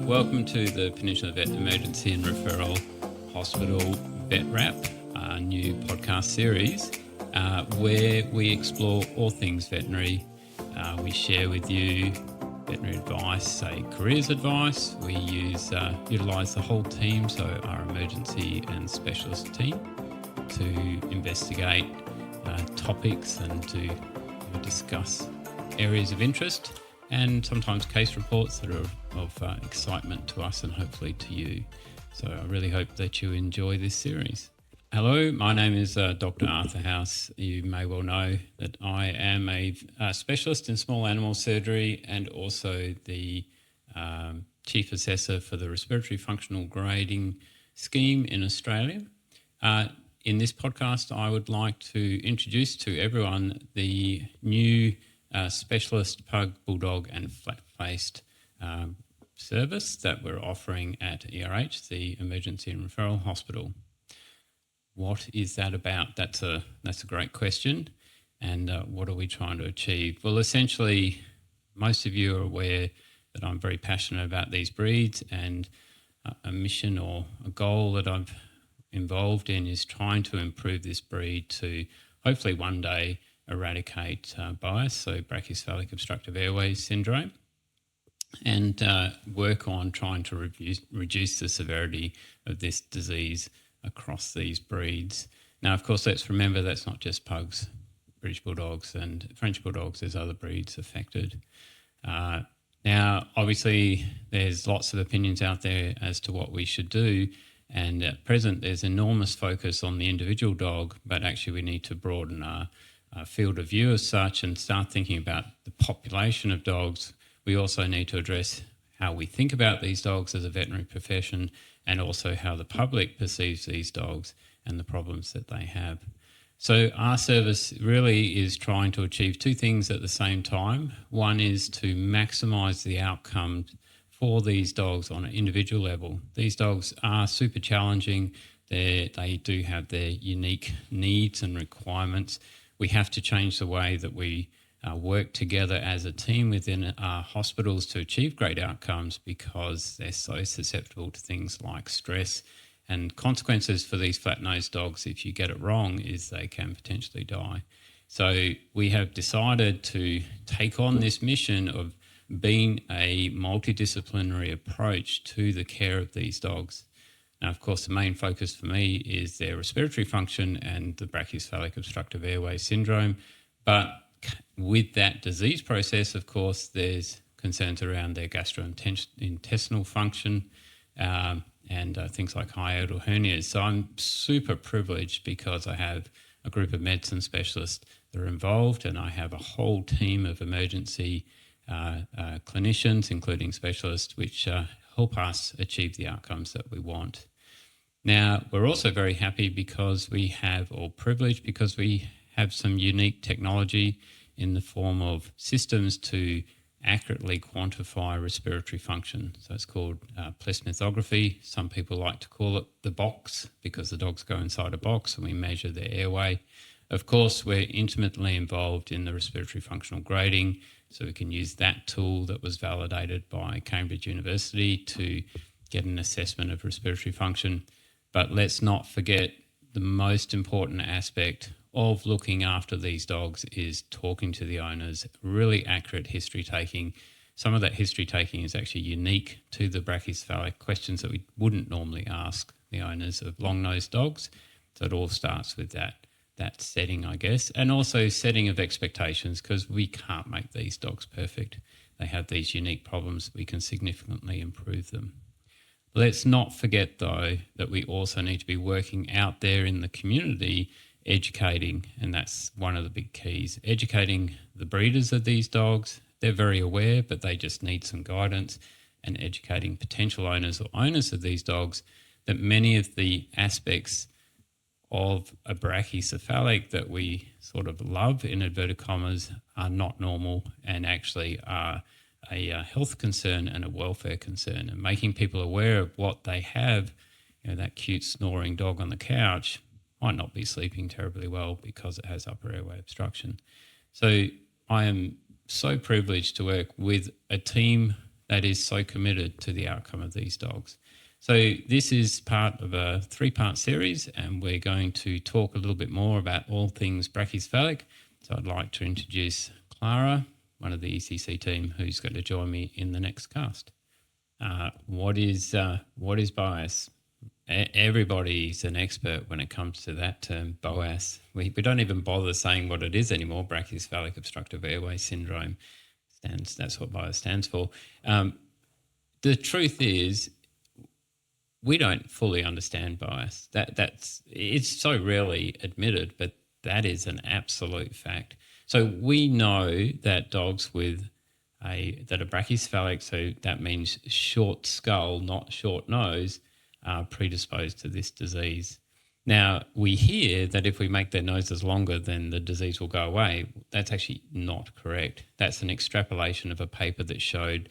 Welcome to the Peninsula Vet Emergency and Referral Hospital Vet Wrap, a new podcast series where we explore all things veterinary. We share with you veterinary advice, say careers advice. We utilise the whole team, so our emergency and specialist team, to investigate topics and to discuss areas of interest, and sometimes case reports that are of excitement to us and hopefully to you. So I really hope that you enjoy this series. Hello, my name is Dr. Arthur House. You may well know that I am a specialist in small animal surgery and also the Chief Assessor for the Respiratory Functional Grading Scheme in Australia. In this podcast, I would like to introduce to everyone the new specialist pug, bulldog and flat-faced service that we're offering at ERH, the Emergency and Referral Hospital. What is that about? That's a great question. And what are we trying to achieve? Well, essentially, most of you are aware that I'm very passionate about these breeds, and a mission or a goal that I've involved in is trying to improve this breed to hopefully one day eradicate BOAS, so brachycephalic obstructive airway syndrome, and work on trying to reduce the severity of this disease across these breeds. Now, of course, let's remember that's not just pugs, British bulldogs and French bulldogs. There's other breeds affected. Now, obviously, there's lots of opinions out there as to what we should do, and at present there's enormous focus on the individual dog, but actually we need to broaden our field of view as such and start thinking about the population of dogs. We also need to address how we think about these dogs as a veterinary profession, and also how the public perceives these dogs and the problems that they have. So our service really is trying to achieve two things at the same time. One is to maximise the outcome for these dogs on an individual level. These dogs are super challenging. They do have their unique needs and requirements. We have to change the way that we work together as a team within our hospitals to achieve great outcomes, because they're so susceptible to things like stress, and consequences for these flat-nosed dogs, if you get it wrong, is they can potentially die. So we have decided to take on this mission of being a multidisciplinary approach to the care of these dogs. Now, of course, the main focus for me is their respiratory function and the brachycephalic obstructive airway syndrome. But with that disease process, of course, there's concerns around their gastrointestinal function and things like hiatal hernias. So I'm super privileged because I have a group of medicine specialists that are involved, and I have a whole team of emergency clinicians, including specialists, which help us achieve the outcomes that we want. Now, we're also very happy because we have some unique technology in the form of systems to accurately quantify respiratory function. So it's called plethysmography. Some people like to call it the box, because the dogs go inside a box and we measure their airway. Of course, we're intimately involved in the respiratory functional grading, so we can use that tool that was validated by Cambridge University to get an assessment of respiratory function. But let's not forget the most important aspect of looking after these dogs is talking to the owners, really accurate history taking. Some of that history taking is actually unique to the brachycephalic, questions that we wouldn't normally ask the owners of long-nosed dogs. So it all starts with that setting, I guess, and also setting of expectations, because we can't make these dogs perfect. They have these unique problems. We can significantly improve them. Let's not forget, though, that we also need to be working out there in the community, educating, and that's one of the big keys. Educating the breeders of these dogs. They're very aware, but they just need some guidance, and educating potential owners or owners of these dogs that many of the aspects of a brachycephalic that we sort of love, in inverted commas, are not normal and actually are a health concern and a welfare concern. And making people aware of what they have, that cute snoring dog on the couch might not be sleeping terribly well because it has upper airway obstruction. So I am so privileged to work with a team that is so committed to the outcome of these dogs. So this is part of a 3-part series, and we're going to talk a little bit more about all things brachycephalic. So I'd like to introduce Clara, one of the ECC team, who's going to join me in the next cast. What is BOAS? Everybody's an expert when it comes to that term, BOAS. We don't even bother saying what it is anymore. Brachycephalic obstructive airway syndrome that's what BOAS stands for. The truth is, we don't fully understand BOAS. It's so rarely admitted, but that is an absolute fact. So we know that dogs that are brachycephalic, so that means short skull, not short nose, are predisposed to this disease. Now, we hear that if we make their noses longer, then the disease will go away. That's actually not correct. That's an extrapolation of a paper that showed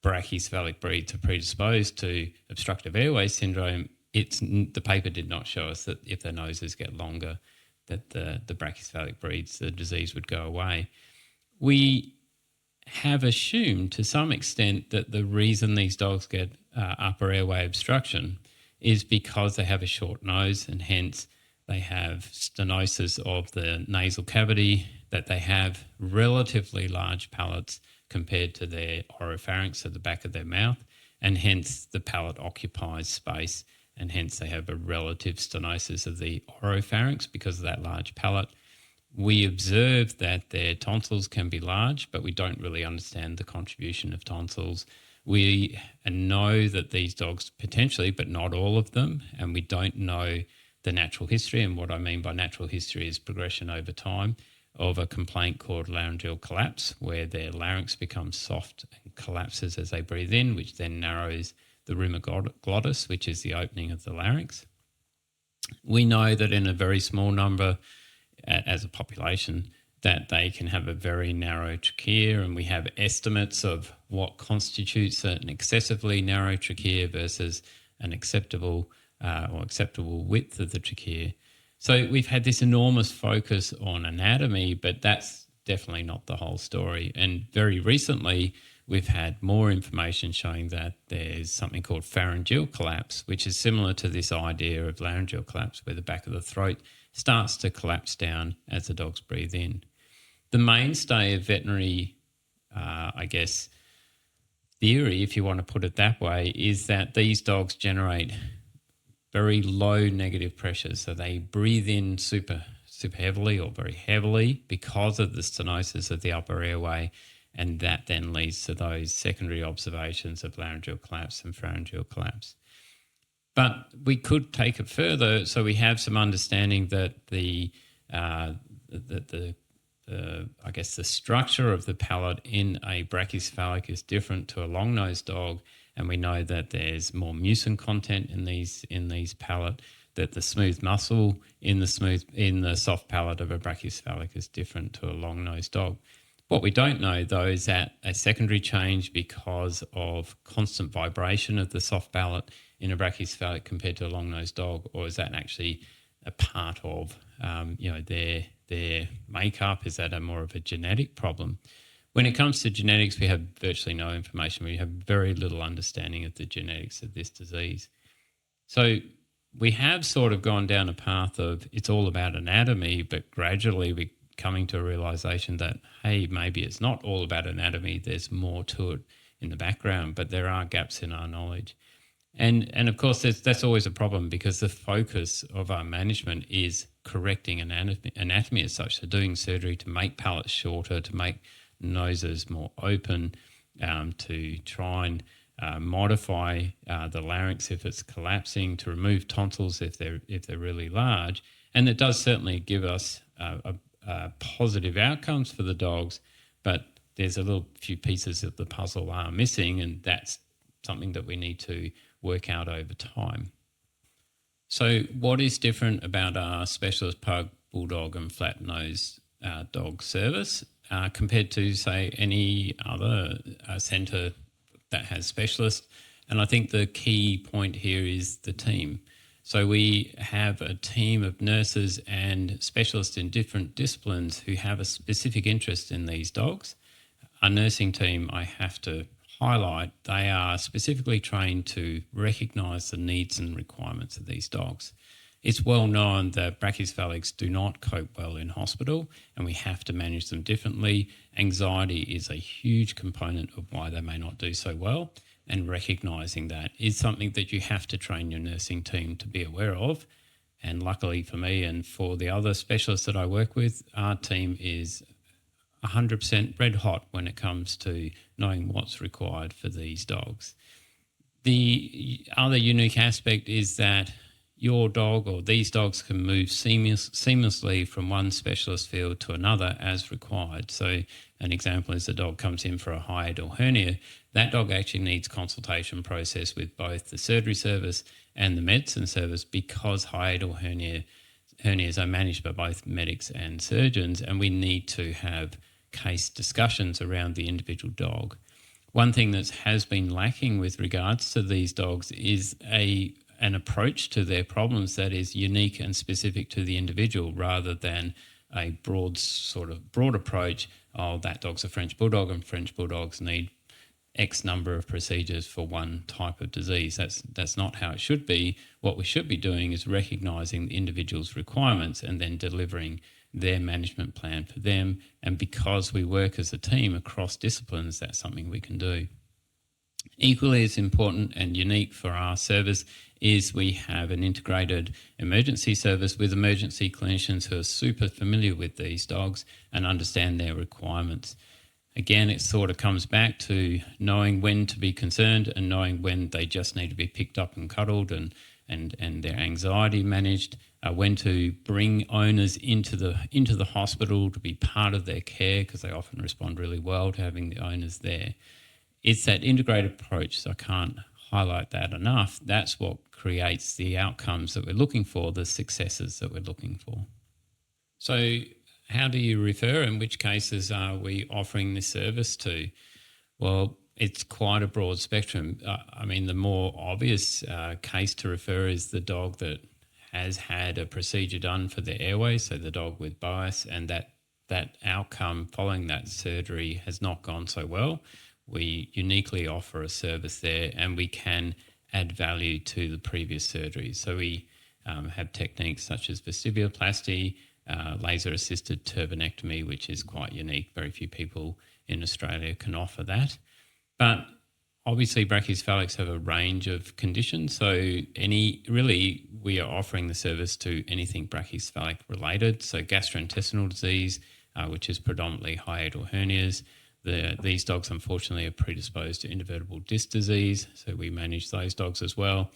brachycephalic breeds are predisposed to obstructive airway syndrome. The paper did not show us that if their noses get longer, that the brachycephalic breeds, the disease would go away. We have assumed to some extent that the reason these dogs get upper airway obstruction is because they have a short nose, and hence they have stenosis of the nasal cavity, that they have relatively large palates compared to their oropharynx at the back of their mouth, and hence the palate occupies space, and hence they have a relative stenosis of the oropharynx because of that large palate. We observe that their tonsils can be large, but we don't really understand the contribution of tonsils. We know that these dogs potentially, but not all of them, and we don't know the natural history. And what I mean by natural history is progression over time of a complaint called laryngeal collapse, where their larynx becomes soft and collapses as they breathe in, which then narrows the rim of glottis, which is the opening of the larynx. We know that in a very small number, as a population, that they can have a very narrow trachea, and we have estimates of what constitutes an excessively narrow trachea versus an acceptable width of the trachea. So we've had this enormous focus on anatomy, but that's definitely not the whole story. And very recently, we've had more information showing that there's something called pharyngeal collapse, which is similar to this idea of laryngeal collapse, where the back of the throat starts to collapse down as the dogs breathe in. The mainstay of veterinary, theory, if you want to put it that way, is that these dogs generate very low negative pressure. So they breathe in super heavily or very heavily because of the stenosis of the upper airway, and that then leads to those secondary observations of laryngeal collapse and pharyngeal collapse. But we could take it further. So we have some understanding that the structure of the palate in a brachycephalic is different to a long-nosed dog, and we know that there's more mucin content in these palate, that the smooth muscle in the soft palate of a brachycephalic is different to a long-nosed dog. What we don't know, though, is that a secondary change because of constant vibration of the soft palate in a brachycephalic compared to a long-nosed dog, or is that actually a part of their makeup? Is that a more of a genetic problem? When it comes to genetics, we have virtually no information. We have very little understanding of the genetics of this disease. So we have sort of gone down a path of it's all about anatomy, but gradually we're coming to a realization that, hey, maybe it's not all about anatomy. There's more to it in the background, but there are gaps in our knowledge. And of course, that's always a problem, because the focus of our management is correcting anatomy as such, so doing surgery to make palates shorter, to make noses more open, to try and modify the larynx if it's collapsing, to remove tonsils if they're really large. And it does certainly give us positive outcomes for the dogs, but there's a little few pieces of the puzzle are missing, and that's something that we need to work out over time. So what is different about our specialist pug, bulldog and flat-nosed dog service compared to, say, any other centre that has specialists? And I think the key point here is the team. So we have a team of nurses and specialists in different disciplines who have a specific interest in these dogs. Our nursing team, I have to highlight, they are specifically trained to recognise the needs and requirements of these dogs. It's well known that brachycephalics do not cope well in hospital, and we have to manage them differently. Anxiety is a huge component of why they may not do so well, and recognising that is something that you have to train your nursing team to be aware of. And luckily for me and for the other specialists that I work with, our team is 100% red hot when it comes to knowing what's required for these dogs. The other unique aspect is that your dog or these dogs can move seamlessly from one specialist field to another as required. So an example is the dog comes in for a hiatal hernia. That dog actually needs consultation process with both the surgery service and the medicine service, because hiatal hernias are managed by both medics and surgeons, and we need to have case discussions around the individual dog. One thing that has been lacking with regards to these dogs is an approach to their problems that is unique and specific to the individual, rather than a broad approach. Oh, that dog's a French bulldog and French bulldogs need X number of procedures for one type of disease. That's not how it should be. What we should be doing is recognising the individual's requirements and then delivering their management plan for them. And because we work as a team across disciplines, that's something we can do. Equally as important and unique for our service is we have an integrated emergency service with emergency clinicians who are super familiar with these dogs and understand their requirements. Again, it sort of comes back to knowing when to be concerned and knowing when they just need to be picked up and cuddled and their anxiety managed, when to bring owners into the hospital to be part of their care, because they often respond really well to having the owners there. It's that integrated approach, so I can't highlight that enough. That's what creates the outcomes that we're looking for, the successes that we're looking for. So how do you refer, and which cases are we offering this service to? Well, it's quite a broad spectrum. The more obvious case to refer is the dog that has had a procedure done for the airway, so the dog with BOAS, and that outcome following that surgery has not gone so well. We uniquely offer a service there, and we can add value to the previous surgery. So we have techniques such as vestibuloplasty, laser-assisted turbinectomy, which is quite unique. Very few people in Australia can offer that. But obviously brachycephalics have a range of conditions. So we are offering the service to anything brachycephalic related. So gastrointestinal disease, which is predominantly hiatal hernias. These dogs, unfortunately, are predisposed to invertebral disc disease, so we manage those dogs as well.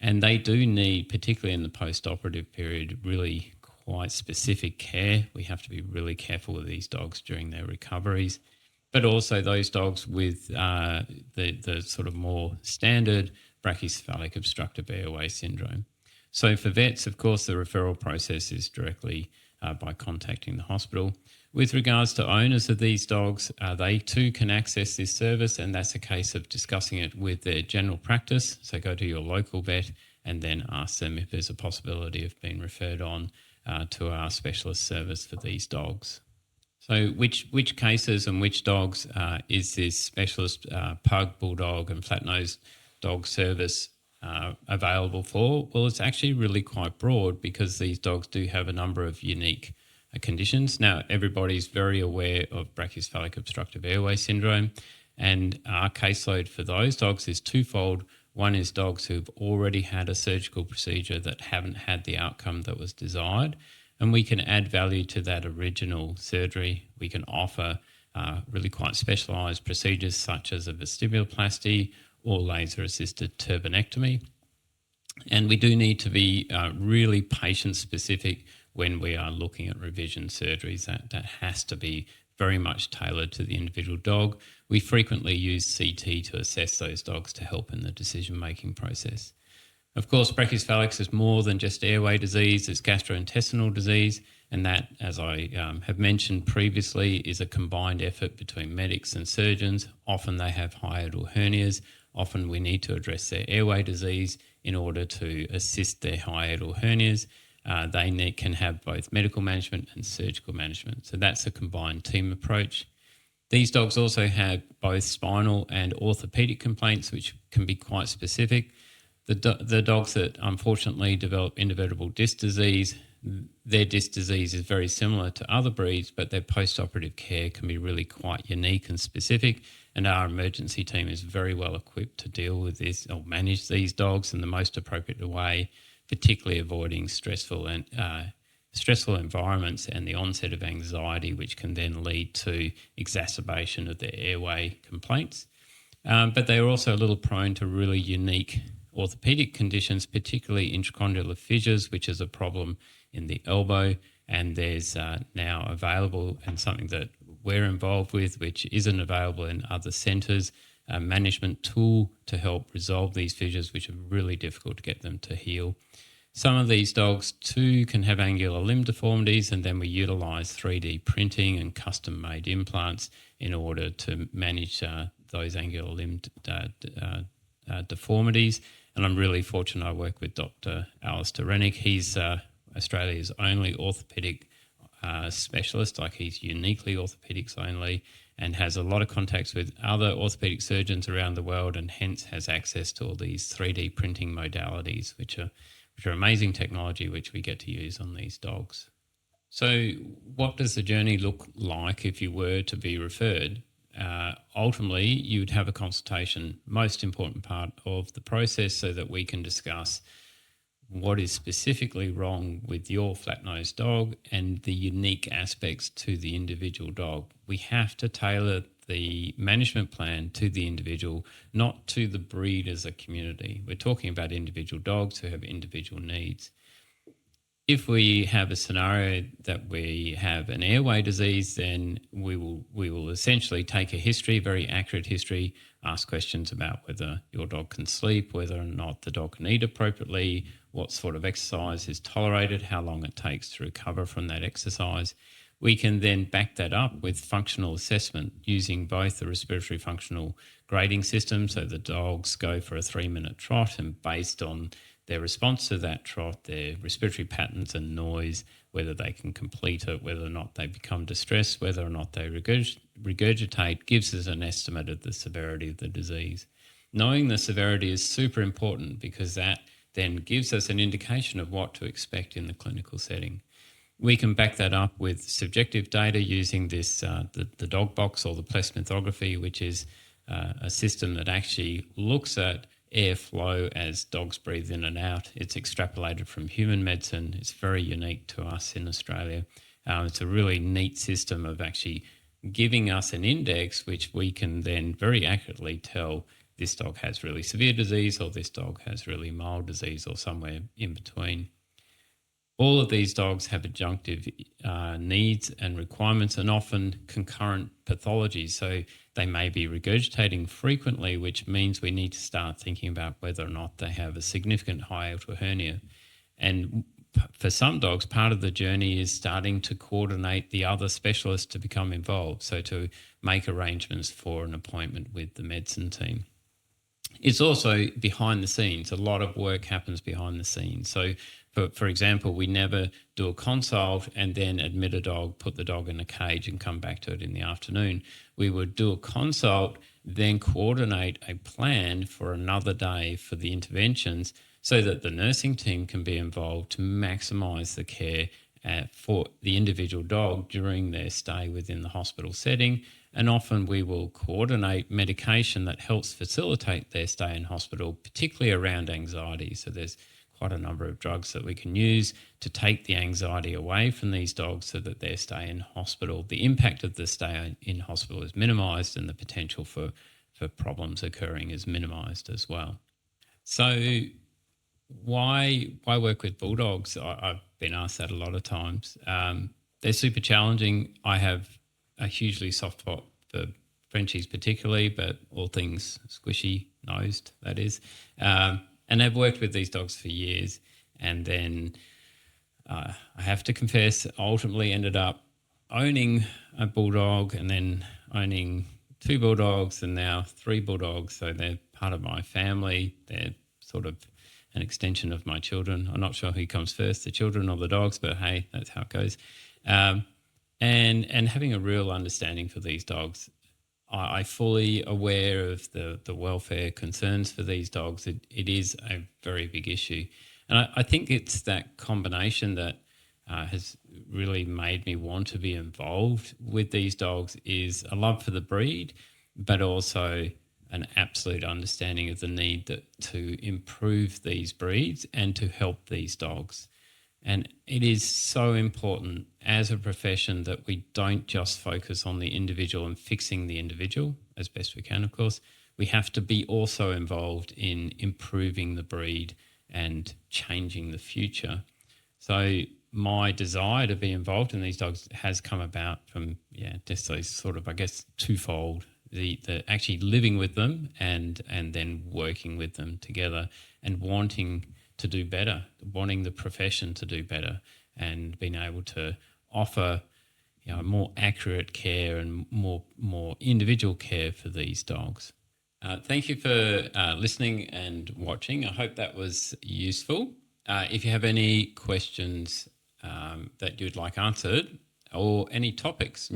And they do need, particularly in the post-operative period, really quite specific care. We have to be really careful with these dogs during their recoveries. But also those dogs with the sort of more standard brachycephalic obstructive airway syndrome. So for vets, of course, the referral process is directly by contacting the hospital. With regards to owners of these dogs, they too can access this service, and that's a case of discussing it with their general practice. So go to your local vet and then ask them if there's a possibility of being referred on to our specialist service for these dogs. So which cases and which dogs is this specialist pug, bulldog and flat-nosed dog service available for? Well, it's actually really quite broad, because these dogs do have a number of unique conditions. Now, everybody's very aware of brachycephalic obstructive airway syndrome, and our caseload for those dogs is twofold. One is dogs who've already had a surgical procedure that haven't had the outcome that was desired, and we can add value to that original surgery. We can offer really quite specialised procedures such as a vestibuloplasty or laser-assisted turbinectomy. And we do need to be really patient-specific when we are looking at revision surgeries. That has to be very much tailored to the individual dog. We frequently use CT to assess those dogs to help in the decision-making process. Of course, brachycephalics is more than just airway disease, it's gastrointestinal disease, and that, as I have mentioned previously, is a combined effort between medics and surgeons. Often they have hiatal hernias. Often we need to address their airway disease in order to assist their hiatal hernias. Can have both medical management and surgical management. So that's a combined team approach. These dogs also have both spinal and orthopedic complaints, which can be quite specific. The dogs that unfortunately develop invertebral disc disease, their disc disease is very similar to other breeds, but their post-operative care can be really quite unique and specific. And our emergency team is very well equipped to deal with this or manage these dogs in the most appropriate way, particularly avoiding stressful environments and the onset of anxiety, which can then lead to exacerbation of their airway complaints. But they are also a little prone to really unique orthopedic conditions, particularly intracondylar fissures, which is a problem in the elbow. And there's now available, and something that we're involved with, which isn't available in other centres, a management tool to help resolve these fissures, which are really difficult to get them to heal. Some of these dogs too can have angular limb deformities, and then we utilise 3D printing and custom-made implants in order to manage those angular limb deformities. And I'm really fortunate I work with Dr. Alistair Rennick. He's Australia's only orthopaedic specialist, like he's uniquely orthopaedics only, and has a lot of contacts with other orthopaedic surgeons around the world, and hence has access to all these 3D printing modalities, which are amazing technology which we get to use on these dogs. So what does the journey look like if you were to be referred? Ultimately, you would have a consultation, most important part of the process, so that we can discuss what is specifically wrong with your flat-nosed dog and the unique aspects to the individual dog. We have to tailor the management plan to the individual, not to the breed as a community. We're talking about individual dogs who have individual needs. If we have a scenario that we have an airway disease, then we will essentially take a history, very accurate history, ask questions about whether your dog can sleep, whether or not the dog can eat appropriately, what sort of exercise is tolerated, how long it takes to recover from that exercise. We can then back that up with functional assessment using both the respiratory functional grading system, so the dogs go for a 3-minute trot, and based on their response to that trot, their respiratory patterns and noise, whether they can complete it, whether or not they become distressed, whether or not they regurgitate, gives us an estimate of the severity of the disease. Knowing the severity is super important because that then gives us an indication of what to expect in the clinical setting. We can back that up with subjective data using this, the dog box or the plethysmography, which is a system that actually looks at airflow as dogs breathe in and out. It's extrapolated from human medicine. It's very unique to us in Australia. It's a really neat system of actually giving us an index which we can then very accurately tell this dog has really severe disease or this dog has really mild disease or somewhere in between. All of these dogs have adjunctive needs and requirements and often concurrent pathologies. So they may be regurgitating frequently, which means we need to start thinking about whether or not they have a significant hiatal hernia. And for some dogs, part of the journey is starting to coordinate the other specialists to become involved, so to make arrangements for an appointment with the medicine team. It's also behind the scenes. A lot of work happens behind the scenes. So, for example, we never do a consult and then admit a dog, put the dog in a cage and come back to it in the afternoon. We would do a consult, then coordinate a plan for another day for the interventions so that the nursing team can be involved to maximise the care for the individual dog during their stay within the hospital setting. And often we will coordinate medication that helps facilitate their stay in hospital, particularly around anxiety. So there's quite a number of drugs that we can use to take the anxiety away from these dogs so that their stay in hospital, the impact of the stay in hospital is minimised and the potential for problems occurring is minimised as well. So why work with bulldogs? I've been asked that a lot of times. They're super challenging. I have a hugely soft spot for Frenchies particularly, but all things squishy-nosed, that is. And I've worked with these dogs for years, and then I have to confess, ultimately ended up owning a bulldog and then owning 2 bulldogs and now 3 bulldogs. So they're part of my family. They're sort of an extension of my children. I'm not sure who comes first, the children or the dogs, but hey, that's how it goes. And having a real understanding for these dogs. I fully aware of the welfare concerns for these dogs. It is a very big issue. And I think it's that combination that has really made me want to be involved with these dogs, is a love for the breed, but also an absolute understanding of the need to improve these breeds and to help these dogs. And it is so important as a profession that we don't just focus on the individual and fixing the individual as best we can, of course. We have to be also involved in improving the breed and changing the future. So my desire to be involved in these dogs has come about from, just those sort of, I guess, twofold. The actually living with them and then working with them together and wanting to do better, wanting the profession to do better, and being able to offer more accurate care and more individual care for these dogs. Thank you for listening and watching. I hope that was useful. If you have any questions that you'd like answered, or any new topics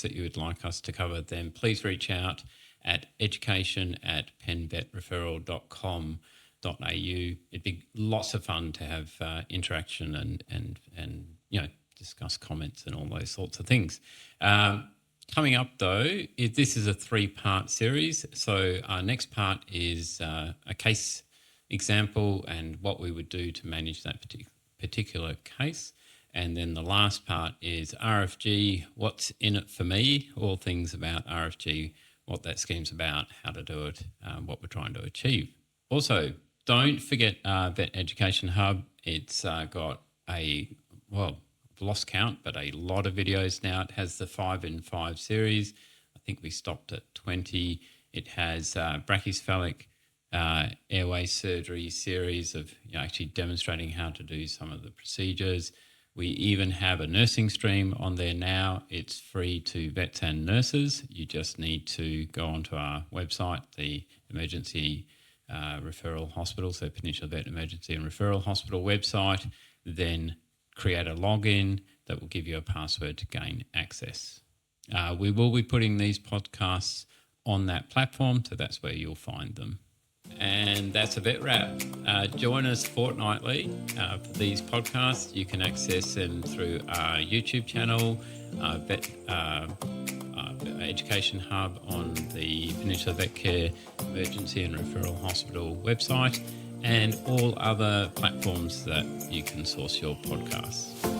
that you would like us to cover, then please reach out at education@penvetreferral.com.au. It'd be lots of fun to have interaction and discuss comments and all those sorts of things. Coming up though, this is a 3-part series. So our next part is a case example and what we would do to manage that particular case. And then the last part is RFG, what's in it for me, all things about RFG, what that scheme's about, how to do it, what we're trying to achieve. Also, don't forget Vet Education Hub. It's got I've lost count, but a lot of videos now. It has the 5 in 5 series. I think we stopped at 20. It has brachycephalic airway surgery series of actually demonstrating how to do some of the procedures. We even have a nursing stream on there now. It's free to vets and nurses. You just need to go onto our website, the Emergency Referral Hospital, so Peninsula Vet Emergency and Referral Hospital website, then create a login that will give you a password to gain access. We will be putting these podcasts on that platform, so that's where you'll find them. And that's a vet wrap. Join us fortnightly for these podcasts. You can access them through our YouTube channel, Vet Education Hub on the Peninsula Vet Care Emergency and Referral Hospital website, and all other platforms that you can source your podcasts.